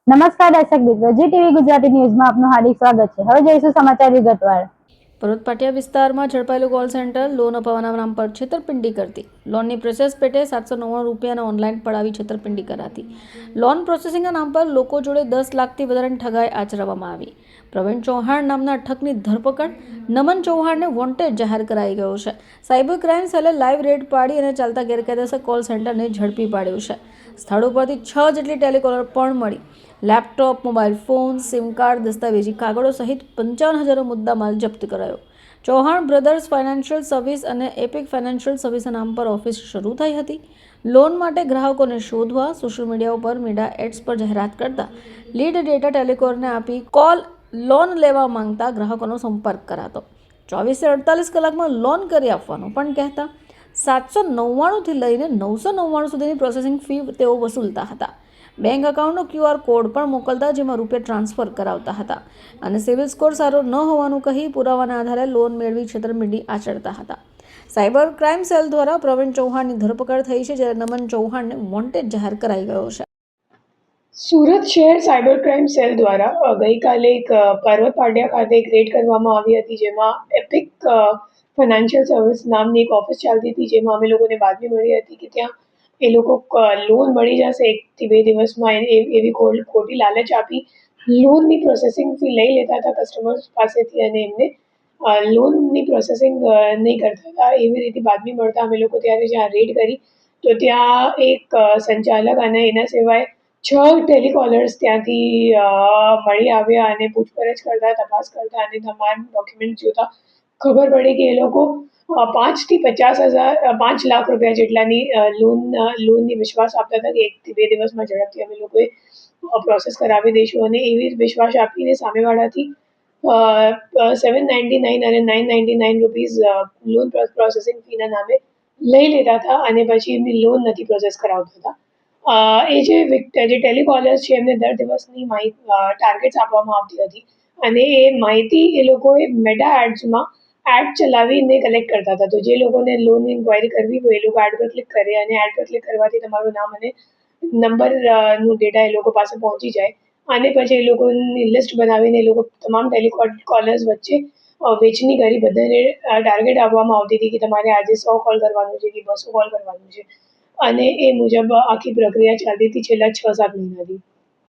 નમસ્કાર દર્શક મિત્રો, જી ટીવી ગુજરાતી ન્યૂઝમાં આપનું હાર્દિક સ્વાગત છે। હવે જોઈશું સમાચાર વિગતવાર। પર્વત પાટિયા વિસ્તારમાં ઝડપાયેલું કોલ સેન્ટર લોન અપાવવાના નામ પર છેતરપિંડી કરતી। લોનની પ્રોસેસ પેટે 799 રૂપિયાના ઓનલાઈન પડાવી છેતરપિંડી કરાતી। લોન પ્રોસેસિંગના નામ પર લોકો જોડે 10 લાખથી વધારાની ઠગાઈ આચરવામાં આવી। પ્રવીણ ચૌહાણ નામના ઠગની ધરપકડ। નમન ચૌહાણને વોન્ટેડ જાહેર કરાઈ ગયો છે। સાયબર ક્રાઇમ સેલે લાઈવ રેડ પાડી અને ચાલતા ગેરકાયદેસર કોલ સેન્ટરને ઝડપી પાડ્યું છે। સ્થળ ઉપરથી 6 જેટલી ટેલિકોલર પણ મળી। Laptop, mobile phone, sim card, દસ્તાવેજી કાગળો સહિત 55,000 મુદ્દામાલ જપ્ત કરાયો। ચૌહાણ બ્રધર્સ ફાઇનાન્શિયલ સર્વિસ અને એપિક ફાઇનાન્શિયલ સર્વિસના નામ પર ઓફિસ શરૂ થઈ હતી। લોન માટે ગ્રાહકોને શોધવા સોશિયલ મીડિયા ઉપર મીડિયા એડ્સ પર જાહેરાત કરતા લીડ ડેટા ટેલિકોલરને આપી કોલ લોન લેવા માંગતા ગ્રાહકોનો સંપર્ક કરાતો। 24 થી 48 કલાકમાં લોન કરી આપવાનું પણ કહેતા। 799 થી લઈને 999 સુધીની પ્રોસેસિંગ ફી તેઓ વસૂલતા હતા। બેંક એકાઉન્ટનો QR કોડ પણ મોકલતા, જેમાં રૂપિયા ટ્રાન્સફર કરાવતા હતા અને સિવિલ સ્કોર સારો ન હોવાનું કહી પુરાવાના આધારે લોન મેળવી છેતરપિંડી આચરતા હતા। સાયબર ક્રાઇમ સેલ દ્વારા પ્રવીણ ચૌહાણની ધરપકડ થઈ છે, જ્યારે નમન ચૌહાણને વોન્ટેડ જાહેર કરાઈ ગયો છે। સુરત શહેર સાયબર ક્રાઇમ સેલ દ્વારા ગઈકાલે એક પર્વત પાટિયા ખાતે એક રેડ કરવામાં આવી હતી, જેમાં એપિક ફાઇનાન્શિયલ સર્વિસ નામની એક ઓફિસ ચાલતી હતી, જેમાં અમે લોકોને બાતમી મળી હતી કે ત્યાં એ લોકો લોન મળી જશે 1 થી 2 દિવસમાં એવી ખોટી લાલચ આપી લોનની પ્રોસેસિંગ ફી લઈ લેતા હતા કસ્ટમર્સ પાસેથી અને એમને લોનની પ્રોસેસિંગ નહીં કરતા હતા। એવી રીતે બાતમી મળતા અમે લોકો ત્યારે જ્યાં રેડ કરી તો ત્યાં એક સંચાલક અને એના સિવાય 6 ટેલિકોલર્સ ત્યાંથી મળી આવ્યા અને પૂછપરછ કરતા, તપાસ કરતા અને તમામ ડોક્યુમેન્ટ જોતા ખબર પડી કે એ લોકો 5 થી 5 લાખ રૂપિયા જેટલાની લોનની વિશ્વાસ આપતા હતા કે 1 થી 2 દિવસમાં ઝડપથી અમે લોકોએ પ્રોસેસ કરાવી દઈશું અને એવી વિશ્વાસ આપીને સામેવાળાથી 799 અને 999 રૂપીઝ લોન પ્રોસેસિંગ ફીના નામે લઈ લેતા હતા અને પછી એમની લોન નથી પ્રોસેસ કરાવતા હતા। એ જે ટેલિકોલર્સ છે એમને દર દિવસની ટાર્ગેટ્સ આપવામાં આવતી હતી અને એ માહિતી એ લોકોએ મેટા એડ્સમાં એડ ચલાવીને કલેક્ટ કરતા હતા। તો જે લોકોને લોનની ઇન્ક્વાયરી કરવી હોય એ લોકો એડ પર ક્લિક કરે અને એડ પર ક્લિક કરવાથી તમારું નામ અને નંબરનું ડેટા એ લોકો પાસે પહોંચી જાય અને પછી એ લોકોની લિસ્ટ બનાવીને એ લોકો તમામ ટેલિકોલર્સ વચ્ચે વેચણી કરી બધાને ટાર્ગેટ આપવામાં આવતી હતી કે તમારે આજે 100 કોલ કરવાનું છે કે 200 કોલ કરવાનું છે અને એ મુજબ આખી પ્રક્રિયા ચાલતી હતી છેલ્લા 6-7 મહિનાથી।